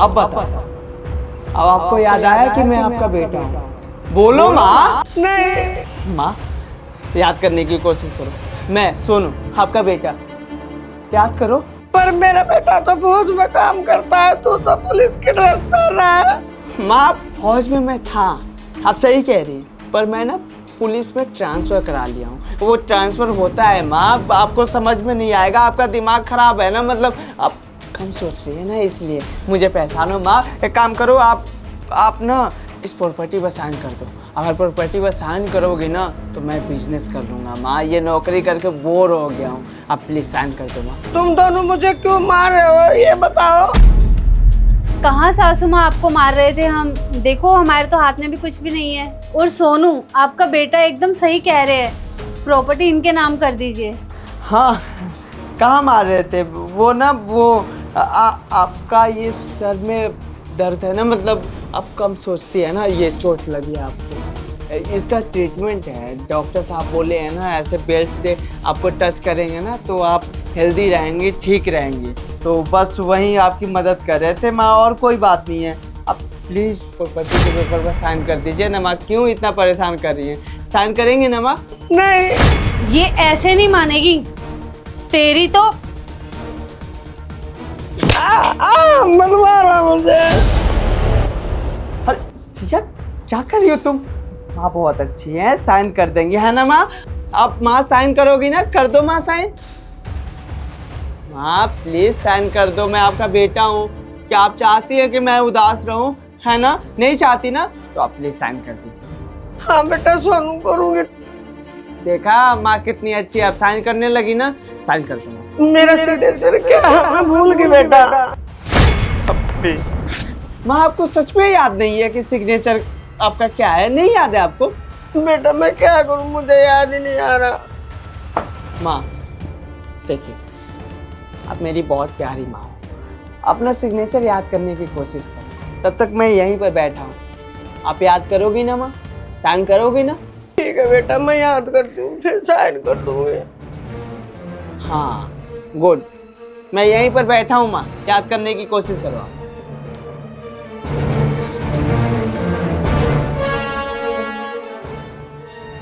अब बताओ, अब आपको याद आया कि मैं आपका बेटा हूँ? बोलो माँ। नहीं। माँ याद करने की कोशिश करो, मैं सोनू आपका बेटा, याद करो। पर मेरा बेटा तो फौज में काम करता है, तू तो पुलिस की ड्रेस पहन रहा है। माँ फौज में मैं था, आप सही कह रही, पर मैं ना पुलिस में ट्रांसफर करा लिया हूँ। वो ट्रांसफर होता है माँ, आपको समझ में नहीं आएगा, आपका दिमाग खराब है ना, मतलब आप कम सोच रही है ना, इसलिए मुझे पहचानो माँ। एक काम करो, आप ना इस प्रॉपर्टी पर साइन कर दो। अगर प्रॉपर्टी पर साइन करोगे ना तो मैं बिजनेस कर लूँगा माँ, ये नौकरी करके बोर हो गया हूँ। आप प्लीज़ साइन कर दो माँ। तुम दोनों मुझे क्यों मार रहे हो ये बताओ। कहाँ सासू माँ आपको मार रहे थे हम? देखो हमारे तो हाथ में भी कुछ भी नहीं है। और सोनू आपका बेटा एकदम सही कह रहे हैं, प्रॉपर्टी इनके नाम कर दीजिए। हाँ कहाँ मार रहे थे? वो ना आपका ये सर में दर्द है ना, मतलब आप कम सोचती है ना, ये चोट लगी है आपको, इसका ट्रीटमेंट है। डॉक्टर साहब बोले हैं ना, ऐसे बेल्ट से आपको टच करेंगे ना तो आप हेल्दी रहेंगे, ठीक रहेंगे। तो बस वहीं आपकी मदद कर रहे थे माँ, और कोई बात नहीं है। आप प्लीज़ प्रॉपर्टी के पेपर पर साइन कर दीजिए ना माँ, क्यों इतना परेशान कर रही हैं? साइन करेंगे ना माँ? नहीं, ये ऐसे नहीं मानेगी तेरी तो। मत मारो मुझे। अरे सिया क्या कर रही हो तुम? माँ बहुत अच्छी है, साइन कर देंगे, है ना माँ? आप माँ साइन करोगी ना? कर दो माँ साइन। माँ प्लीज साइन कर दो, मैं आपका बेटा हूँ। क्या आप चाहती है कि मैं उदास रहूं, है ना? नहीं चाहती ना, तो आप प्लीज साइन कर दीजिए। हाँ बेटा सोनू करूँगी। देखा माँ कितनी अच्छी है, आप साइन करने लगी ना, साइन कर दो। मेरा सिग्नेचर क्या है मैं भूल गई बेटा। माँ आपको सच में याद नहीं है कि सिग्नेचर आपका क्या है? नहीं याद है आपको? बेटा मैं क्या करूँ, मुझे याद ही नहीं आ रहा। माँ देखिए, आप मेरी बहुत प्यारी माँ हो, अपना सिग्नेचर याद करने की कोशिश करो, तब तक मैं यहीं पर बैठा हूँ। आप याद करोगी ना माँ? साइन करोगी ना? ठीक है बेटा, मैं याद करती हूँ, फिर साइन कर दूंगी। हाँ गुड, मैं यहीं पर बैठा हूँ माँ, याद करने की कोशिश करो आप।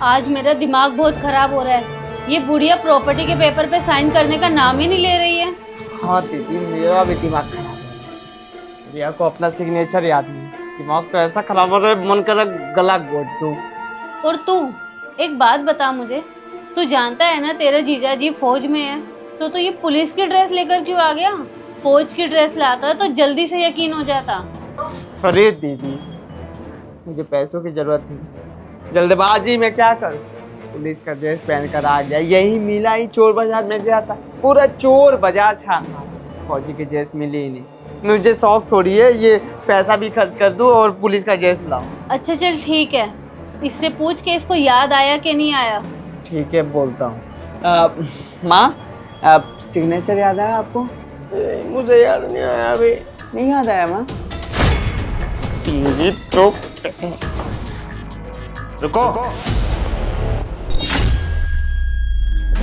आज मेरा दिमाग बहुत खराब हो रहा है। ये बुढ़िया प्रॉपर्टी के पेपर पे साइन करने का नाम ही नहीं ले रही है। हाँ दीदी, मेरा भी दिमाग खराब है, रिया को अपना सिग्नेचर याद नहीं, दिमाग तो ऐसा खराब हो रहा है, मन कर रहा है गला घोट दूं। और तू एक बात बता मुझे, तू जानता है ना तेरा जीजा जी फौज में है, तो ये पुलिस की ड्रेस लेकर क्यों आ गया? फौज की ड्रेस लाता तो जल्दी से यकीन हो जाता। अरे दीदी मुझे पैसों की जरूरत थी, जल्दबाजी में क्या करूं, पुलिस का ड्रेस पहन कर आ गया, यही मिला ही, चोर बाजार में गया था, पूरा चोर बाजार छाना, फौजी की ड्रेस मिली ही नहीं। मुझे शौक थोड़ी है ये पैसा भी खर्च कर दूं और पुलिस का ड्रेस लाऊं। अच्छा चल ठीक है, इससे पूछ के इसको याद आया कि नहीं आया। ठीक है बोलता हूँ। माँ सिग्नेचर याद आया आपको? मुझे याद नहीं आया अभी। नहीं याद आया माँ? तो रुको।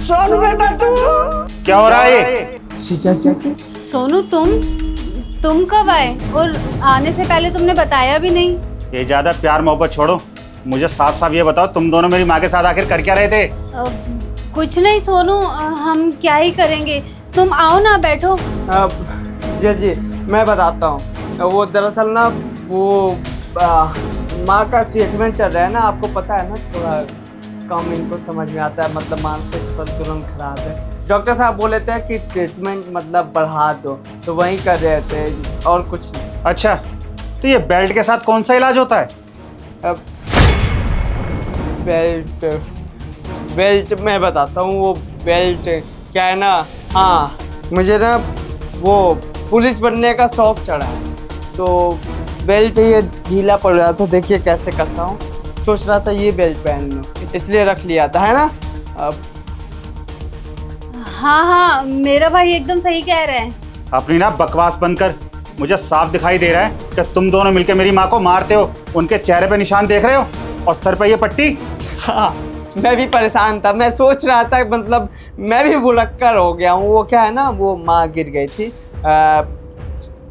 सोनू बेटा तू क्या हो रहा है ये? सोनू तुम कब आए? और आने से पहले तुमने बताया भी नहीं। ये ज्यादा प्यार मोहब्बत छोड़ो, मुझे साफ साफ ये बताओ, तुम दोनों मेरी माँ के साथ आखिर कर क्या रहे थे? कुछ नहीं सोनू, हम क्या ही करेंगे, तुम आओ ना बैठो। जी मैं बताता हूँ। वो दरअसल ना वो माँ का ट्रीटमेंट चल रहा है ना, आपको पता है ना, थोड़ा कम इनको समझ में आता है, मतलब मानसिक संतुलन खराब है। डॉक्टर साहब बोले थे कि ट्रीटमेंट मतलब बढ़ा दो, तो वहीं कर रहे थे और कुछ नहीं। अच्छा, तो ये बेल्ट के साथ कौन सा इलाज होता है? बेल्ट मैं बताता हूँ। वो बेल्ट क्या है ना, हाँ मुझे ना वो पुलिस बनने का शौक चढ़ा है, तो बेल्ट ये ढीला पड़ रहा था, देखिए कैसे कसा हूँ, सोच रहा था ये बेल्ट पहन लूँ, इसलिए रख लिया था, है ना? हाँ मेरा भाई एकदम सही कह रहे हैं। अपनी ना बकवास बंद कर, मुझे साफ दिखाई दे रहा है कि तुम दोनों मिलकर मेरी माँ को मारते हो। उनके चेहरे पे निशान देख रहे हो और सर पे ये पट्टी। हाँ मैं भी परेशान था, मैं सोच रहा था, मतलब मैं भी भुलक्कर हो गया हूँ। वो क्या है ना, वो माँ गिर गई थी,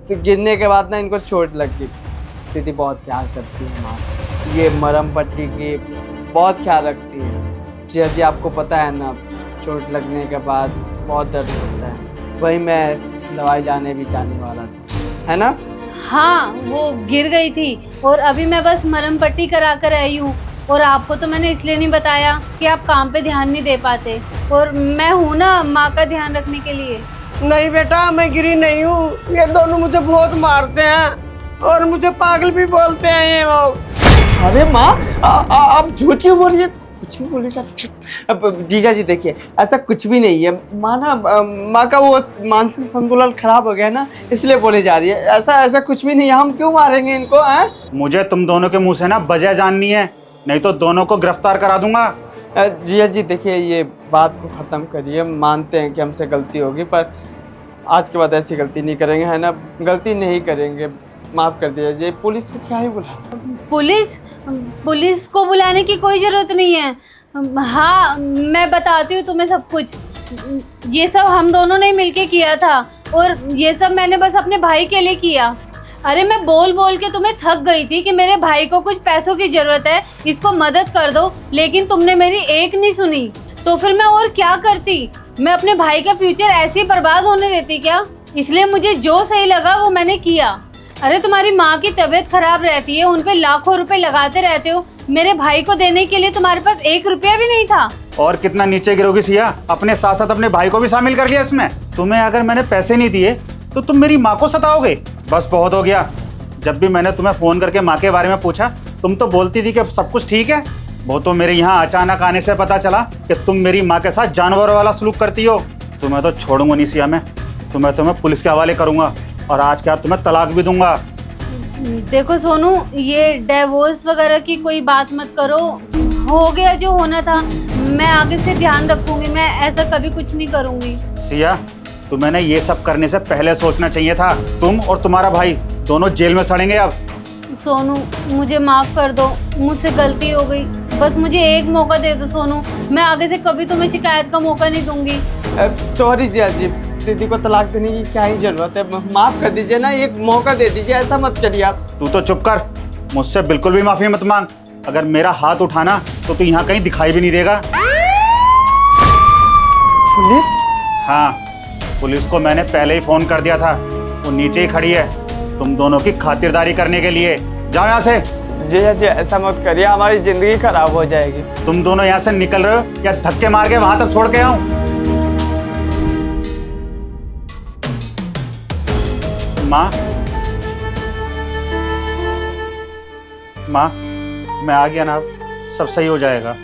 तो गिरने के बाद ना इनको चोट लग गई। दीदी बहुत ख्याल करती है माँ, ये मरहम पट्टी की बहुत ख्याल रखती है। जिया जी आपको पता है ना, चोट लगने के बाद बहुत दर्द होता है, वही मैं दवाई लाने भी जाने वाला था, है ना? हाँ, वो गिर गई थी और अभी मैं बस मरहम पट्टी करा कर आई हूँ। और आपको तो मैंने इसलिए नहीं बताया कि आप काम पे ध्यान नहीं दे पाते, और मैं हूँ ना माँ का ध्यान रखने के लिए। नहीं बेटा, मैं गिरी नहीं हूँ। ये दोनों मुझे बहुत मारते हैं और मुझे पागल भी बोलते हैं ये लोग। अरे माँ, आप झूठ क्यों बोल रही है? कुछ भी बोले चुप। अब जीजा जी देखिए, ऐसा कुछ भी नहीं है। माँ ना, माँ का वो मानसिक संतुलन खराब हो गया ना, इसलिए बोले जा रही है। ऐसा कुछ भी नहीं है। हम क्यों मारेंगे इनको? हैं? मुझे तुम दोनों के मुंह से ना वजह जाननी है, नहीं तो दोनों को गिरफ्तार करा दूंगा। जीजा जी देखिए, ये बात को ख़त्म करिए। मानते हैं कि हमसे गलती होगी, पर आज के बाद ऐसी गलती नहीं करेंगे, है ना? गलती नहीं करेंगे, माफ़ कर दीजिए। पुलिस को क्या ही बुला? पुलिस को बुलाने की कोई ज़रूरत नहीं है। हाँ, मैं बताती हूँ तुम्हें सब कुछ। ये सब हम दोनों ने मिलके किया था, और ये सब मैंने बस अपने भाई के लिए किया। अरे मैं बोल बोल के तुम्हें थक गई थी कि मेरे भाई को कुछ पैसों की ज़रूरत है, इसको मदद कर दो, लेकिन तुमने मेरी एक नहीं सुनी। तो फिर मैं और क्या करती? मैं अपने भाई का फ्यूचर ऐसे ही बर्बाद होने देती क्या? इसलिए मुझे जो सही लगा वो मैंने किया। अरे तुम्हारी माँ की तबीयत खराब रहती है, उन पे लाखों रुपए लगाते रहते हो, मेरे भाई को देने के लिए तुम्हारे पास 1 रुपया भी नहीं था। और कितना नीचे गिरोगी सिया? अपने साथ साथ अपने भाई को भी शामिल कर लिया इसमें। तुम्हें अगर मैंने पैसे नहीं दिए तो तुम मेरी माँ को सताओगे? बस बहुत हो गया। जब भी मैंने तुम्हें फोन करके माँ के बारे में पूछा, तुम तो बोलती थी कि सब कुछ ठीक है। वो तो मेरे यहाँ अचानक आने से पता चला कि तुम मेरी माँ के साथ जानवरों वाला सलूक करती हो। तुम्हें तो छोड़ूंगा नहीं सिया, मैं तुम्हें पुलिस के हवाले करूंगा, और आज के बाद तुम्हें तलाक भी दूंगा। देखो सोनू, ये डिवोर्स वगैरह की कोई बात मत करो। हो गया जो होना था, मैं आगे से ध्यान रखूंगी। मैं ऐसा कभी कुछ नहीं करूंगी। सिया, तुम्हें ये सब करने से पहले सोचना चाहिए था। तुम और तुम्हारा भाई दोनों जेल में सड़ेंगे अब। सोनू, मुझे माफ कर दो, मुझसे गलती हो गई। बस मुझे एक मौका दे दो सोनू, मैं आगे से कभी तुम्हें शिकायत का मौका नहीं दूंगी। सॉरी जिया जी, दीदी को तलाक देने की क्या ही जरूरत है? माफ़ कर दीजिए ना, एक मौका दे दीजिए, ऐसा मत करिए आप। तू तो चुप कर, मुझसे बिल्कुल भी माफी मत मांग। अगर मेरा हाथ उठाना तो तू यहाँ कहीं दिखाई भी नहीं देगा। पुलिस? हाँ, पुलिस को मैंने पहले ही फोन कर दिया था, वो नीचे ही खड़ी है तुम दोनों की खातिरदारी करने के लिए। जाओ यहाँ से। जिया जी ऐसा मत करिए, हमारी जिंदगी खराब हो जाएगी। तुम दोनों यहाँ से निकल रहे हो या धक्के मार के वहां तक छोड़ के आऊं? माँ, माँ, मैं आ गया ना, अब सब सही हो जाएगा।